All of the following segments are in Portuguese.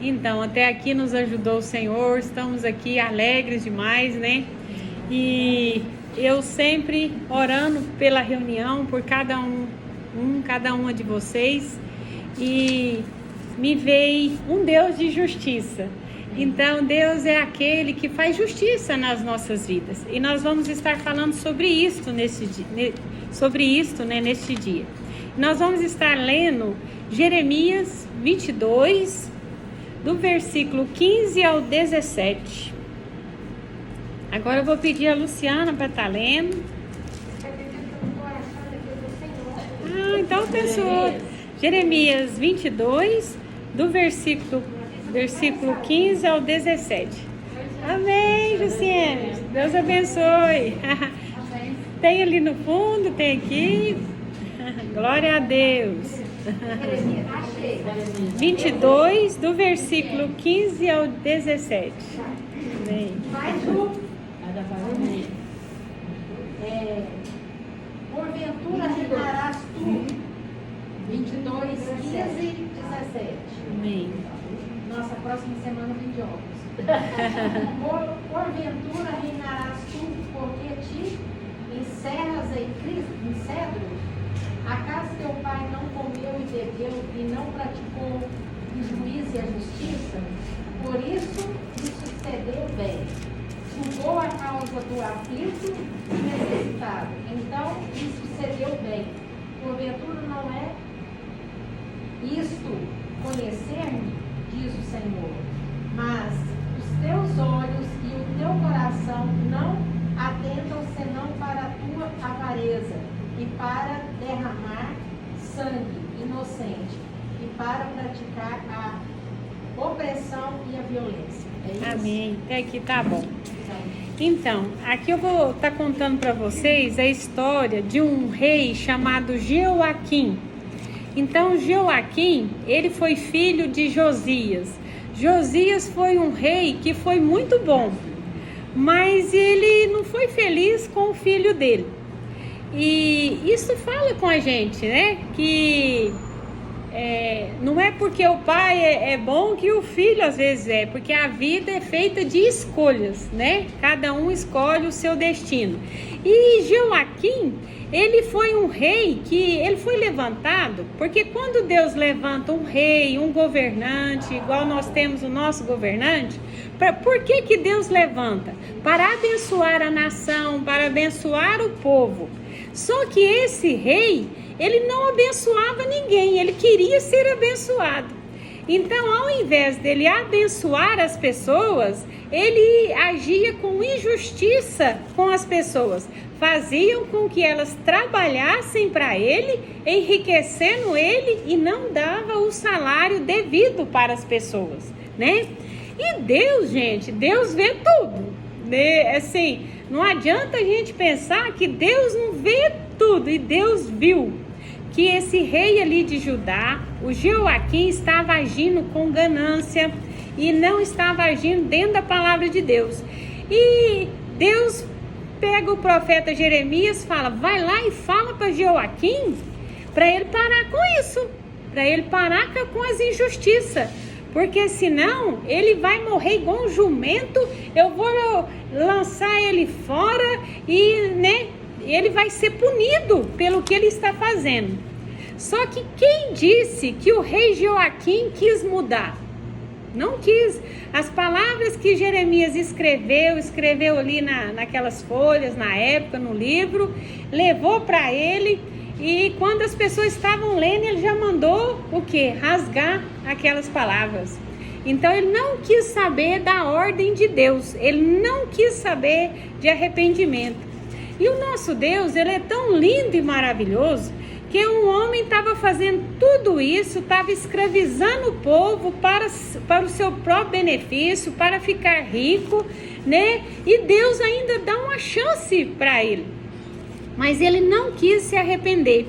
Então, até aqui nos ajudou o Senhor, estamos aqui alegres demais, né? E eu sempre orando pela reunião, por cada uma de vocês, e me veio um Deus de justiça. Então, Deus é aquele que faz justiça nas nossas vidas. E nós vamos estar falando sobre isto neste dia. Nós vamos estar lendo Jeremias 22, do versículo 15 ao 17. Agora eu vou pedir a Luciana para estar lendo. Então pensou. Jeremias 22, do versículo 15 ao 17. Amém, Luciene. Deus abençoe. Tem ali no fundo, tem aqui. Glória a Deus. 22, do versículo 15 ao 17. Amém. Porventura reinarás tu. 22, 15, 17. Amém. Nossa, próxima semana vem de óculos. Porventura reinarás tu, porque te encerras em cedro? Acaso teu pai não comeu e bebeu e não praticou o juízo e a justiça? Por isso lhe sucedeu bem. Julgou a causa do aflito e necessitado. Então lhe sucedeu bem. Porventura não é isto conhecer-me, diz o Senhor. Mas os teus olhos e o teu coração não atentam senão para a tua avareza e para derramar sangue inocente e para praticar a opressão e a violência. É isso? Amém. Até aqui tá bom. Então, aqui eu vou estar contando para vocês a história de um rei chamado Jeoaquim. Então, Jeoaquim, ele foi filho de Josias. Josias foi um rei que foi muito bom, mas ele não foi feliz com o filho dele. E isso fala com a gente, né? Que não é porque o pai é bom que o filho às vezes é, porque a vida é feita de escolhas, né? Cada um escolhe o seu destino. E Jeoaquim, ele foi um rei que ele foi levantado, porque quando Deus levanta um rei, um governante, igual nós temos o nosso governante, por que Deus levanta? Para abençoar a nação, para abençoar o povo. Só que esse rei, ele não abençoava ninguém, ele queria ser abençoado. Então, ao invés dele abençoar as pessoas, ele agia com injustiça com as pessoas. Faziam com que elas trabalhassem para ele, enriquecendo ele, e não dava o salário devido para as pessoas, né? E Deus, gente, Deus vê tudo, né? Assim, não adianta a gente pensar que Deus não vê tudo, e Deus viu que esse rei ali de Judá, o Jeoaquim, estava agindo com ganância e não estava agindo dentro da palavra de Deus. E Deus pega o profeta Jeremias e fala: vai lá e fala para Jeoaquim, para ele parar com isso, para ele parar com as injustiças, porque senão ele vai morrer igual um jumento. Eu vou lançar ele fora e, né, ele vai ser punido pelo que ele está fazendo. Só que quem disse que o rei Jeoaquim quis mudar? Não quis. As palavras que Jeremias escreveu ali naquelas folhas, na época, no livro, levou para ele, e quando as pessoas estavam lendo, ele já mandou o quê? Rasgar aquelas palavras. Então ele não quis saber da ordem de Deus, ele não quis saber de arrependimento. E o nosso Deus, ele é tão lindo e maravilhoso, que um homem estava fazendo tudo isso, estava escravizando o povo para o seu próprio benefício, para ficar rico, né? E Deus ainda dá uma chance para ele. Mas ele não quis se arrepender.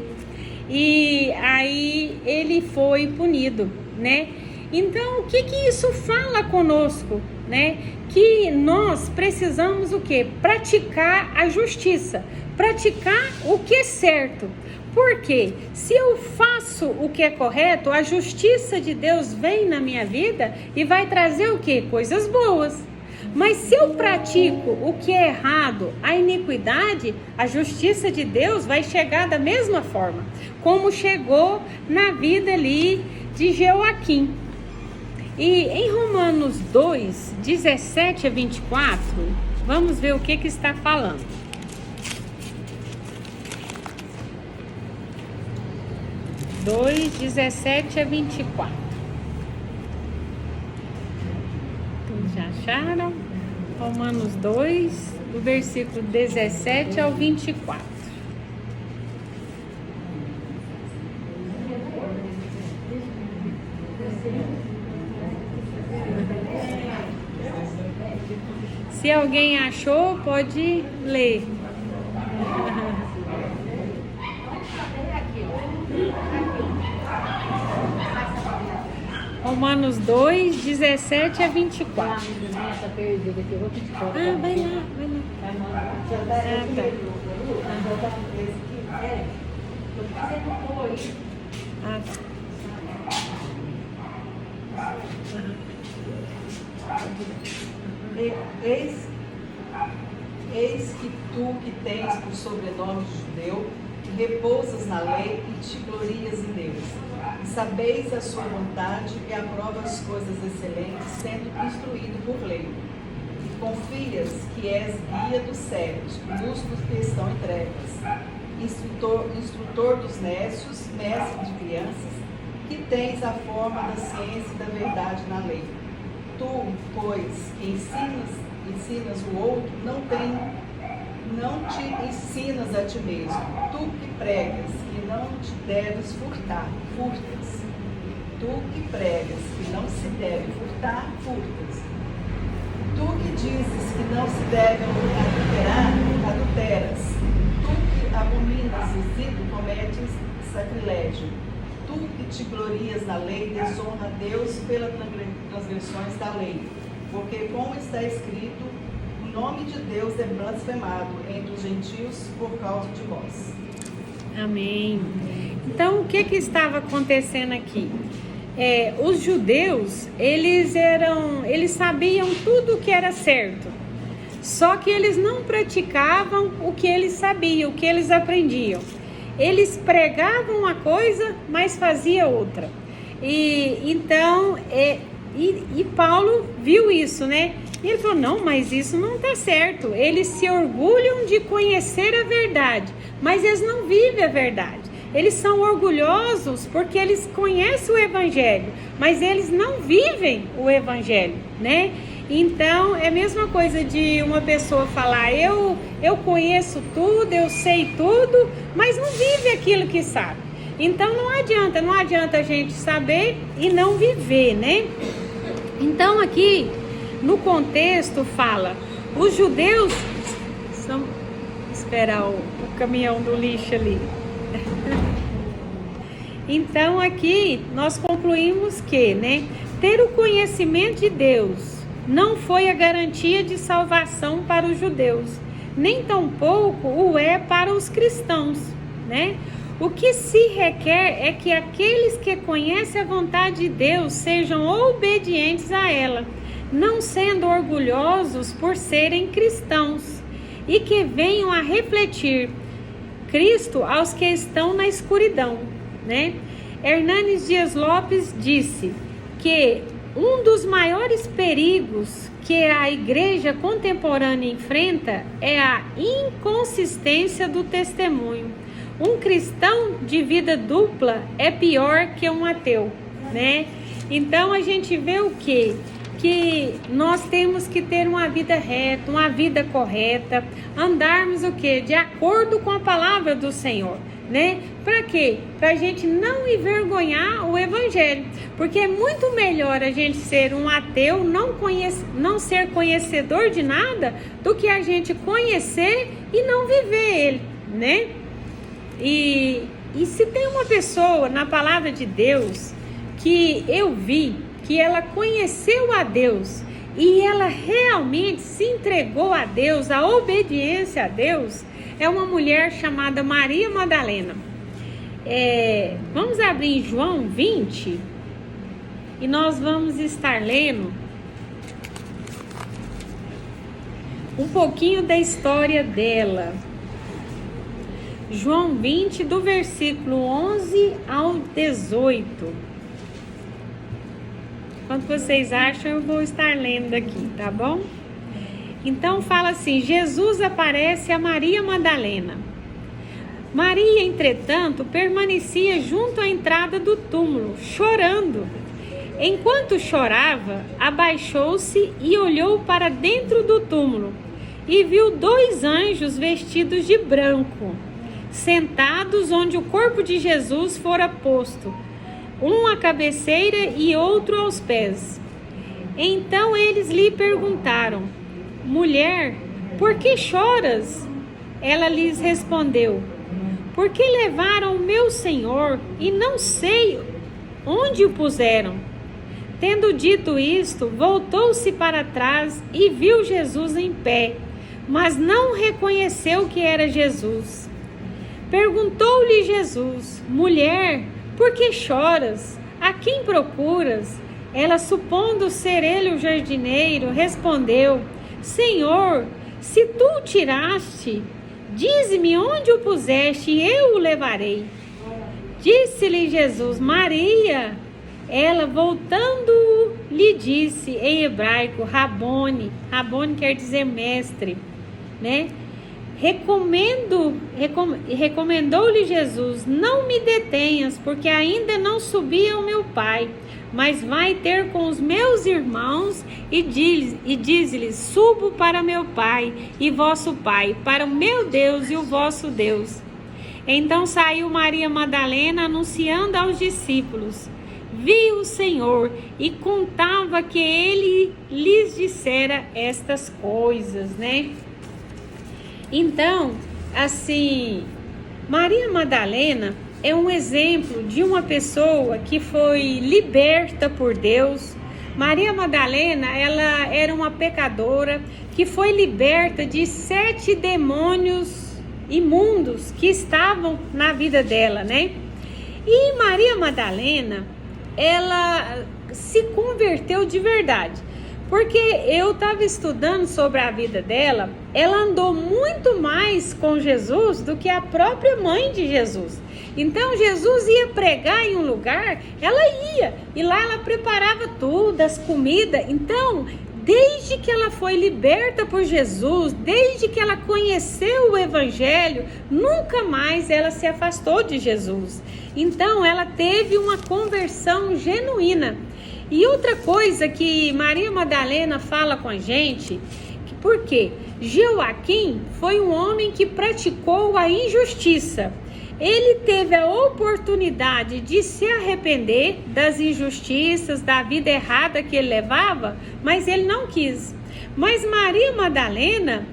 E aí ele foi punido, né? Então, o que isso fala conosco, né? Que nós precisamos o quê? Praticar a justiça, praticar o que é certo. Por quê? Se eu faço o que é correto, a justiça de Deus vem na minha vida e vai trazer o quê? Coisas boas. Mas se eu pratico o que é errado, a iniquidade, a justiça de Deus vai chegar da mesma forma, como chegou na vida ali de Joaquim. E em Romanos 2, 17 a 24, vamos ver o que está falando. 2, 17 a 24. Todos já acharam? Romanos 2, do versículo 17 ao 24. Se alguém achou, pode ler. Romanos 2, 17 a 24. Ah, vai lá. Ah, tá. Eis que tu que tens por sobrenome judeu, repousas na lei e te glorias em Deus. E sabeis a sua vontade e aprova as coisas excelentes, sendo instruído por lei. E confias que és guia dos cegos, luz dos que estão em trevas, instrutor dos nécios, mestre de crianças, que tens a forma da ciência e da verdade na lei. Tu, pois, que ensinas o outro, não te ensinas a ti mesmo. Tu que pregas que não te deves furtar, furtas. Tu que pregas que não se deve furtar, furtas. Tu que dizes que não se deve adulterar, adulteras. Tu que abominas resíduo, cometes sacrilégio. Tu que te glorias na lei, desonra a Deus pelas transgressões da lei. Porque, como está escrito, o nome de Deus é blasfemado entre os gentios por causa de vós. Amém. Então, o que estava acontecendo aqui? Os judeus, eles sabiam tudo o que era certo. Só que eles não praticavam o que eles sabiam, o que eles aprendiam. Eles pregavam uma coisa, mas faziam outra. E Paulo viu isso, né? E ele falou, não, mas isso não está certo. Eles se orgulham de conhecer a verdade, mas eles não vivem a verdade. Eles são orgulhosos porque eles conhecem o evangelho, mas eles não vivem o evangelho, né? Então, é a mesma coisa de uma pessoa falar, eu conheço tudo, eu sei tudo, mas não vive aquilo que sabe. Então, não adianta a gente saber e não viver, né? Então, aqui, no contexto, fala, os judeus são... Esperar o caminhão do lixo ali. Então, aqui, nós concluímos que, né, ter o conhecimento de Deus não foi a garantia de salvação para os judeus, nem tampouco o é para os cristãos, né? O que se requer é que aqueles que conhecem a vontade de Deus sejam obedientes a ela, não sendo orgulhosos por serem cristãos, e que venham a refletir Cristo aos que estão na escuridão, né? Hernanes Dias Lopes disse que um dos maiores perigos que a igreja contemporânea enfrenta é a inconsistência do testemunho. Um cristão de vida dupla é pior que um ateu, né? Então a gente vê o quê? Que nós temos que ter uma vida reta, uma vida correta, andarmos o quê? De acordo com a palavra do Senhor, né? Para quê? Para a gente não envergonhar o evangelho, porque é muito melhor a gente ser um ateu, não ser conhecedor de nada, do que a gente conhecer e não viver ele, né? E se tem uma pessoa na palavra de Deus que eu vi que ela conheceu a Deus e ela realmente se entregou a Deus, a obediência a Deus, é uma mulher chamada Maria Madalena. Vamos abrir em João 20 e nós vamos estar lendo um pouquinho da história dela. João 20, do versículo 11 ao 18. Quando vocês acham, eu vou estar lendo aqui, tá bom? Então fala assim: Jesus aparece a Maria Madalena. Maria, entretanto, permanecia junto à entrada do túmulo, chorando. Enquanto chorava, abaixou-se e olhou para dentro do túmulo e viu 2 anjos vestidos de branco, sentados onde o corpo de Jesus fora posto, um à cabeceira e outro aos pés. Então eles lhe perguntaram: Mulher, por que choras? Ela lhes respondeu: Porque levaram o meu Senhor e não sei onde o puseram. Tendo dito isto, voltou-se para trás e viu Jesus em pé, mas não reconheceu que era Jesus. Perguntou-lhe Jesus: Mulher, por que choras? A quem procuras? Ela, supondo ser ele o jardineiro, respondeu: Senhor, se tu o tiraste, dize-me onde o puseste e eu o levarei. Disse-lhe Jesus: Maria. Ela, voltando, lhe disse em hebraico: Rabone. Rabone quer dizer mestre, né? Recomendou-lhe Jesus: Não me detenhas, porque ainda não subi ao meu Pai, mas vai ter com os meus irmãos e diz-lhes: Subo para meu Pai e vosso Pai, para o meu Deus e o vosso Deus. Então saiu Maria Madalena anunciando aos discípulos: Viu o Senhor e contava que ele lhes dissera estas coisas, né? Então, assim, Maria Madalena é um exemplo de uma pessoa que foi liberta por Deus. Maria Madalena, ela era uma pecadora que foi liberta de 7 demônios imundos que estavam na vida dela, né? E Maria Madalena, ela se converteu de verdade, porque eu estava estudando sobre a vida dela. Ela andou muito mais com Jesus do que a própria mãe de Jesus. Então Jesus ia pregar em um lugar, ela ia, e lá ela preparava tudo, as comidas. Então, desde que ela foi liberta por Jesus, desde que ela conheceu o Evangelho, nunca mais ela se afastou de Jesus. Então ela teve uma conversão genuína. E outra coisa que Maria Madalena fala com a gente, porque Joaquim foi um homem que praticou a injustiça. Ele teve a oportunidade de se arrepender das injustiças, da vida errada que ele levava, mas ele não quis. Mas Maria Madalena,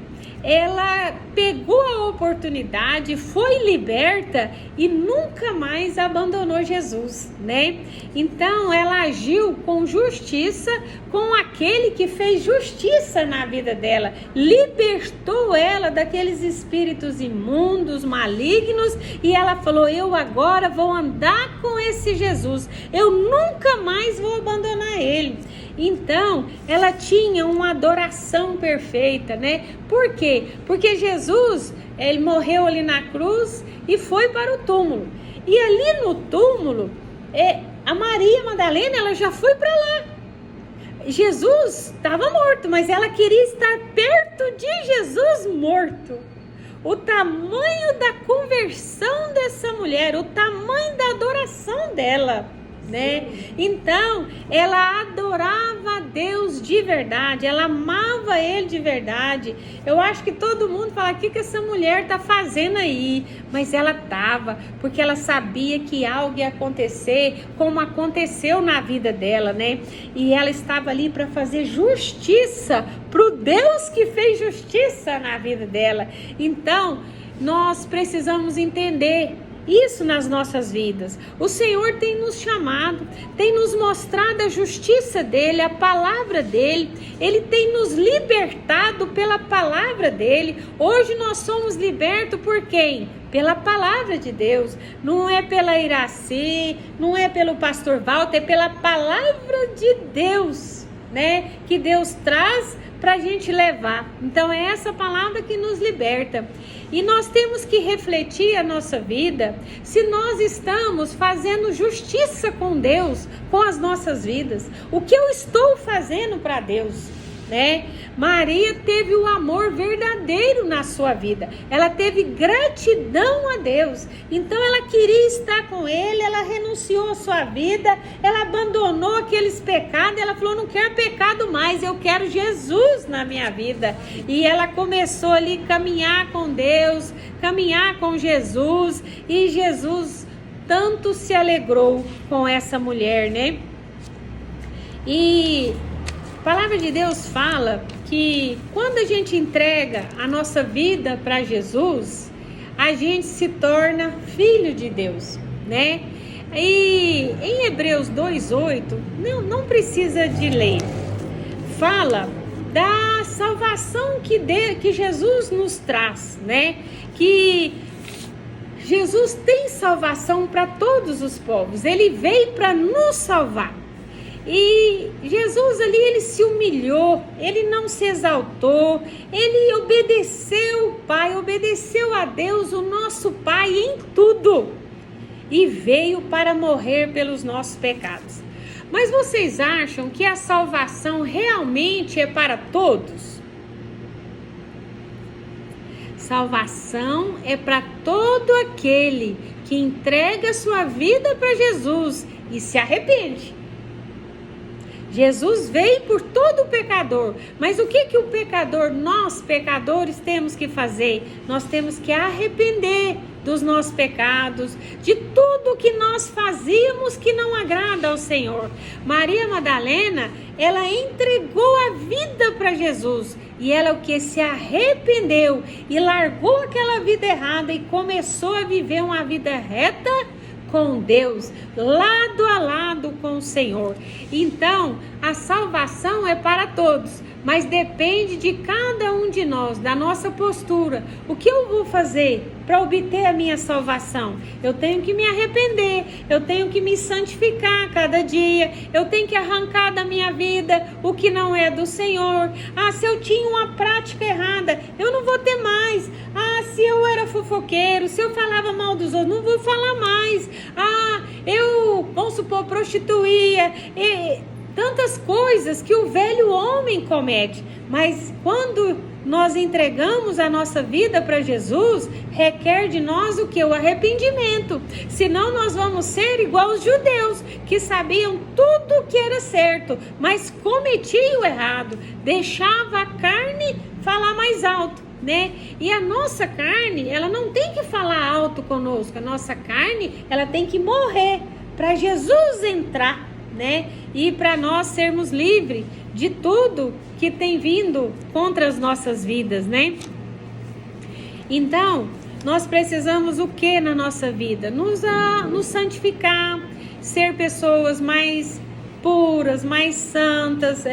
ela pegou a oportunidade, foi liberta e nunca mais abandonou Jesus, né? Então ela agiu com justiça com aquele que fez justiça na vida dela, libertou ela daqueles espíritos imundos, malignos, e ela falou: eu agora vou andar com esse Jesus, eu nunca mais vou abandonar ele. Então, ela tinha uma adoração perfeita, né? Por quê? Porque Jesus, ele morreu ali na cruz e foi para o túmulo. E ali no túmulo, a Maria Madalena, ela já foi para lá. Jesus estava morto, mas ela queria estar perto de Jesus morto. O tamanho da conversão dessa mulher, o tamanho da adoração dela, né? Então ela adorava a Deus de verdade, ela amava ele de verdade. Eu acho que todo mundo fala: o que essa mulher tá fazendo aí? Mas ela estava, porque ela sabia que algo ia acontecer, como aconteceu na vida dela, né? E ela estava ali para fazer justiça pro Deus que fez justiça na vida dela. Então nós precisamos entender isso nas nossas vidas. O Senhor tem nos chamado, tem nos mostrado a justiça dele, a palavra dele. Ele tem nos libertado pela palavra dele. Hoje nós somos libertos por quem? Pela palavra de Deus. Não é pela Iraci, não é pelo pastor Walter, é pela palavra de Deus, né? Que Deus traz para a gente levar. Então é essa palavra que nos liberta. E nós temos que refletir a nossa vida se nós estamos fazendo justiça com Deus, com as nossas vidas. O que eu estou fazendo para Deus, né? Maria teve o amor verdadeiro na sua vida. Ela teve gratidão a Deus. Então ela queria estar com ele, ela renunciou à sua vida, ela abandonou aqueles pecados, ela falou, não quero pecado mais, eu quero Jesus na minha vida. E ela começou ali a caminhar com Deus, caminhar com Jesus, e Jesus tanto se alegrou com essa mulher, né? E a palavra de Deus fala que quando a gente entrega a nossa vida para Jesus, a gente se torna filho de Deus, né? E em Hebreus 2:8, não precisa de ler, fala da salvação que Jesus nos traz, né? Que Jesus tem salvação para todos os povos, ele veio para nos salvar. E Jesus ali, ele se humilhou, ele não se exaltou, ele obedeceu o Pai, obedeceu a Deus, o nosso Pai, em tudo. E veio para morrer pelos nossos pecados. Mas vocês acham que a salvação realmente é para todos? Salvação é para todo aquele que entrega a sua vida para Jesus e se arrepende. Jesus veio por todo pecador, mas o que o pecador, nós pecadores temos que fazer? Nós temos que arrepender dos nossos pecados, de tudo que nós fazíamos que não agrada ao Senhor. Maria Madalena, ela entregou a vida para Jesus, e ela o que? Se arrependeu e largou aquela vida errada e começou a viver uma vida reta com Deus, lado a lado com o Senhor. Então, a salvação é para todos, mas depende de cada um de nós, da nossa postura. O que eu vou fazer para obter a minha salvação? Eu tenho que me arrepender, eu tenho que me santificar cada dia, eu tenho que arrancar da minha vida o que não é do Senhor. Se eu tinha uma prática errada, eu não vou ter mais. Se eu era fofoqueiro, se eu falava mal dos outros, não vou falar mais. Eu, vamos supor, prostituía, tantas coisas que o velho homem comete. Mas quando nós entregamos a nossa vida para Jesus, requer de nós o que? O arrependimento. Senão nós vamos ser igual os judeus, que sabiam tudo que era certo, mas cometiam o errado, deixava a carne falar mais alto, né? E a nossa carne, ela não tem que falar alto conosco. A nossa carne, ela tem que morrer para Jesus entrar, né? E para nós sermos livres de tudo que tem vindo contra as nossas vidas, né? Então, nós precisamos o que na nossa vida? Nos santificar, ser pessoas mais puras, mais santas,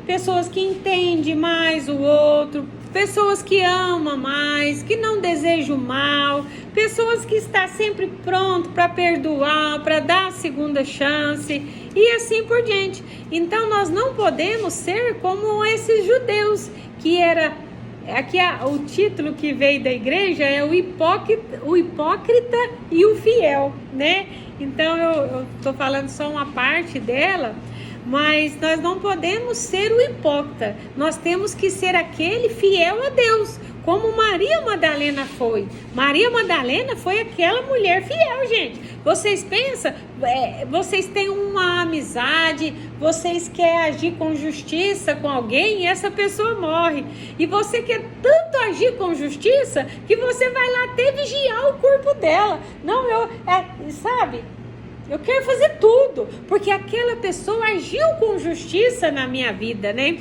pessoas que entendem mais o outro, pessoas que amam mais, que não desejam mal, pessoas que estão sempre pronto para perdoar, para dar a segunda chance e assim por diante. Então nós não podemos ser como esses judeus, que era, aqui o título que veio da igreja é o hipócrita e o fiel, né? Então eu estou falando só uma parte dela, mas nós não podemos ser o hipócrita, nós temos que ser aquele fiel a Deus, como Maria Madalena foi. Maria Madalena foi aquela mulher fiel, gente. Vocês pensam, vocês têm uma amizade, vocês querem agir com justiça com alguém e essa pessoa morre. E você quer tanto agir com justiça que você vai lá até vigiar o corpo dela. Não, sabe? Eu quero fazer tudo, porque aquela pessoa agiu com justiça na minha vida, né?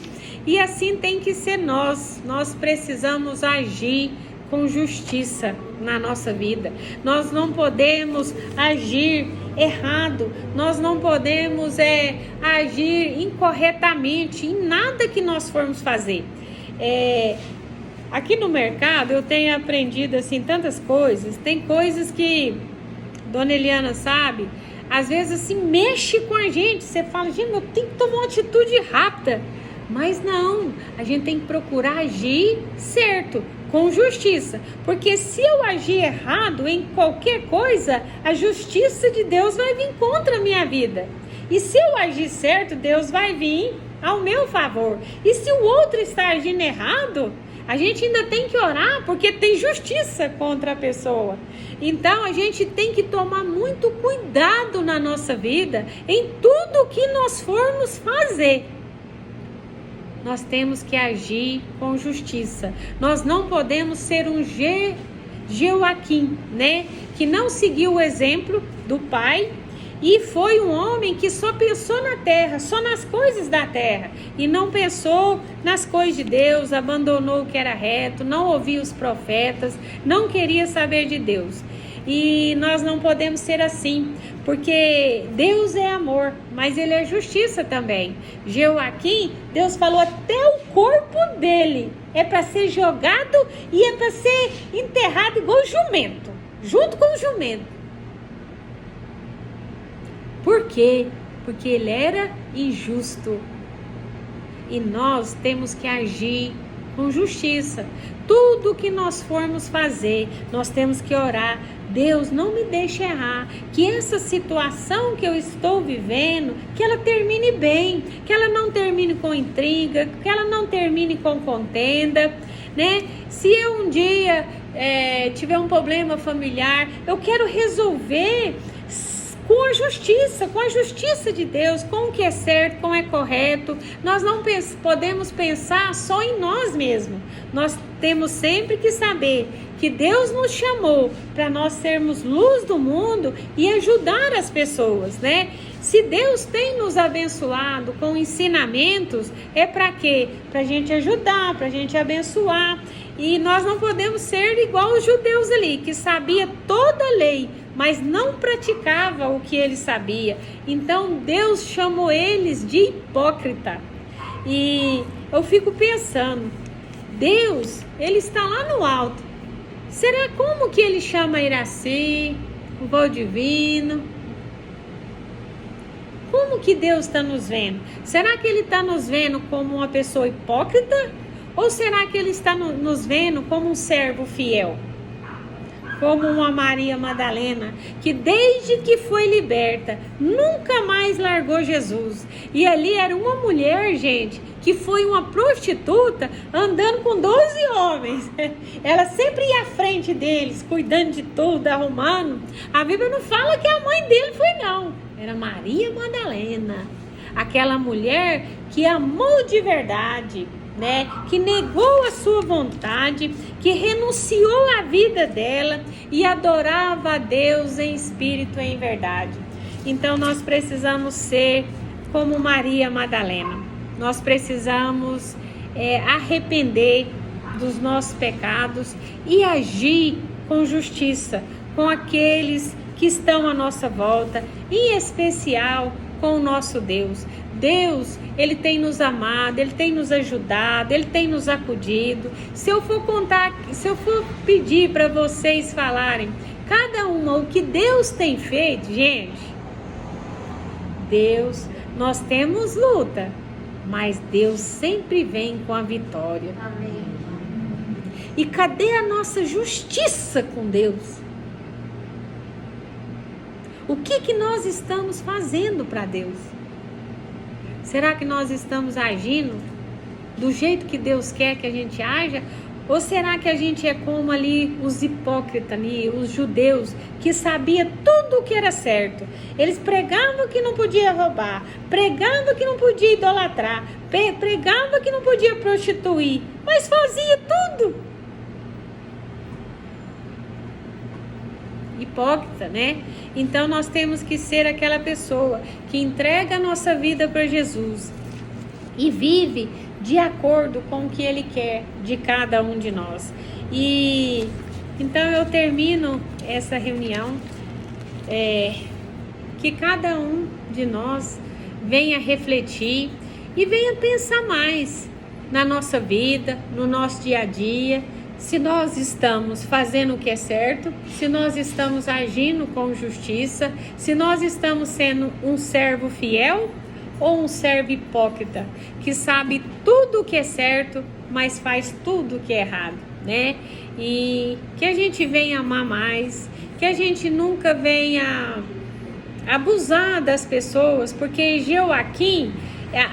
E assim tem que ser nós. Nós precisamos agir com justiça na nossa vida. Nós não podemos agir errado, nós não podemos agir incorretamente em nada que nós formos fazer. Aqui no mercado eu tenho aprendido assim tantas coisas. Tem coisas que Dona Eliana sabe, às vezes assim mexe com a gente. Você fala, gente, eu tenho que tomar uma atitude rápida. Mas não, a gente tem que procurar agir certo, com justiça. Porque se eu agir errado em qualquer coisa, a justiça de Deus vai vir contra a minha vida. E se eu agir certo, Deus vai vir ao meu favor. E se o outro está agindo errado, a gente ainda tem que orar, porque tem justiça contra a pessoa. Então a gente tem que tomar muito cuidado na nossa vida, em tudo que nós formos fazer. Nós temos que agir com justiça. Nós não podemos ser um Joaquim, né? Que não seguiu o exemplo do pai e foi um homem que só pensou na terra, só nas coisas da terra, e não pensou nas coisas de Deus, abandonou o que era reto, não ouvia os profetas, não queria saber de Deus. E nós não podemos ser assim, porque Deus é amor, mas Ele é justiça também. Joaquim, Deus falou até o corpo dele é para ser jogado e é para ser enterrado igual jumento, junto com o jumento. Por quê? Porque ele era injusto. E nós temos que agir com justiça. Tudo que nós formos fazer, nós temos que orar. Deus, não me deixe errar, que essa situação que eu estou vivendo, que ela termine bem, que ela não termine com intriga, que ela não termine com contenda, né? Se eu um dia tiver um problema familiar, eu quero resolver com a justiça de Deus, com o que é certo, com o que é correto. Nós não podemos pensar só em nós mesmos. Nós temos sempre que saber que Deus nos chamou para nós sermos luz do mundo e ajudar as pessoas, né? Se Deus tem nos abençoado com ensinamentos, é para quê? Para a gente ajudar, para a gente abençoar. E nós não podemos ser igual os judeus ali, que sabia toda a lei, mas não praticava o que ele sabia. Então Deus chamou eles de hipócrita. E eu fico pensando, Deus, Ele está lá no alto. Será como que Ele chama Iraci, o Valdivino? Como que Deus está nos vendo? Será que Ele está nos vendo como uma pessoa hipócrita? Ou será que Ele está nos vendo como um servo fiel? Como uma Maria Madalena, que desde que foi liberta, nunca mais largou Jesus. E ali era uma mulher, gente, que foi uma prostituta andando com 12 homens. Ela sempre ia à frente deles, cuidando de tudo, arrumando. A Bíblia não fala que a mãe dele foi, não. Era Maria Madalena, aquela mulher que amou de verdade, né? Que negou a sua vontade, que renunciou à vida dela e adorava a Deus em espírito e em verdade. Então nós precisamos ser como Maria Madalena. Nós precisamos arrepender dos nossos pecados e agir com justiça com aqueles que estão à nossa volta, em especial com o nosso Deus. Deus, Ele tem nos amado, Ele tem nos ajudado, Ele tem nos acudido. Se eu for pedir para vocês falarem, cada uma, o que Deus tem feito, gente, Deus, nós temos luta, mas Deus sempre vem com a vitória. Amém. E cadê a nossa justiça com Deus? O que nós estamos fazendo para Deus? Será que nós estamos agindo do jeito que Deus quer que a gente haja? Ou será que a gente é como ali os hipócritas, ali, os judeus, que sabiam tudo o que era certo? Eles pregavam que não podia roubar, pregavam que não podia idolatrar, pregavam que não podia prostituir, mas fazia tudo. Hipócrita, né? Então nós temos que ser aquela pessoa que entrega a nossa vida para Jesus e vive de acordo com o que Ele quer de cada um de nós. E então eu termino essa reunião, que cada um de nós venha refletir e venha pensar mais na nossa vida, no nosso dia a dia, se nós estamos fazendo o que é certo, se nós estamos agindo com justiça, se nós estamos sendo um servo fiel ou um servo hipócrita, que sabe tudo o que é certo, mas faz tudo o que é errado, né? E que a gente venha amar mais, que a gente nunca venha abusar das pessoas, porque Jeoaquim,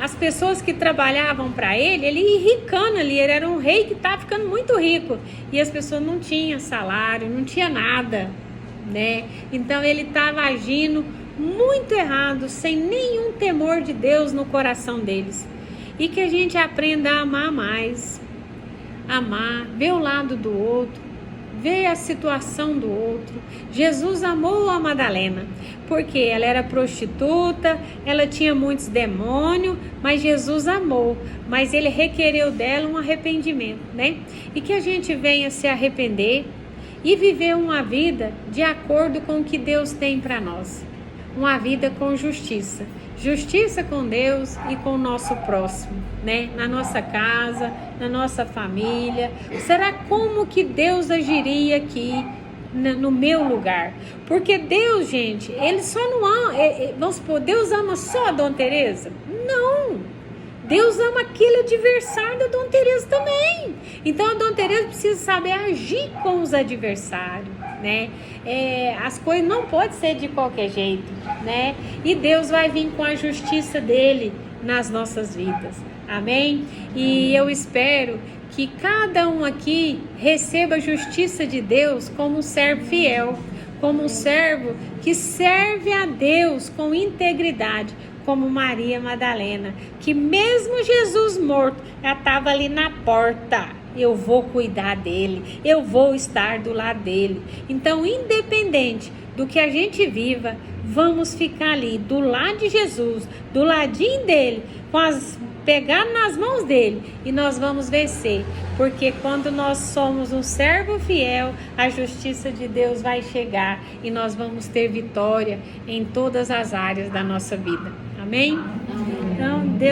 as pessoas que trabalhavam para ele enricando ali, ele era um rei que estava ficando muito rico, e as pessoas não tinham salário, não tinha nada, né? Então ele estava agindo muito errado, sem nenhum temor de Deus no coração deles. E que a gente aprenda a amar mais, amar, ver o lado do outro, ver a situação do outro. Jesus amou a Madalena, porque ela era prostituta, ela tinha muitos demônios, mas Jesus amou, mas ele requereu dela um arrependimento, né? E que a gente venha se arrepender e viver uma vida de acordo com o que Deus tem para nós. Uma vida com justiça. Justiça com Deus e com o nosso próximo, né? Na nossa casa, na nossa família. Será como que Deus agiria aqui no meu lugar? Porque Deus, gente, Ele só não ama... vamos supor, Deus ama só a Dona Teresa? Não! Deus ama aquele adversário da Dona Teresa também. Então a Dona Teresa precisa saber agir com os adversários, né? As coisas não podem ser de qualquer jeito, né? E Deus vai vir com a justiça dele nas nossas vidas. Amém? E eu espero que cada um aqui receba a justiça de Deus como um servo fiel, como um servo que serve a Deus com integridade, como Maria Madalena, que mesmo Jesus morto, ela estava ali na porta. Eu vou cuidar dele, eu vou estar do lado dele. Então, independente do que a gente viva, vamos ficar ali do lado de Jesus, do ladinho dele, pegar nas mãos dele, e nós vamos vencer, porque quando nós somos um servo fiel, a justiça de Deus vai chegar e nós vamos ter vitória em todas as áreas da nossa vida. Amém? Então, Deus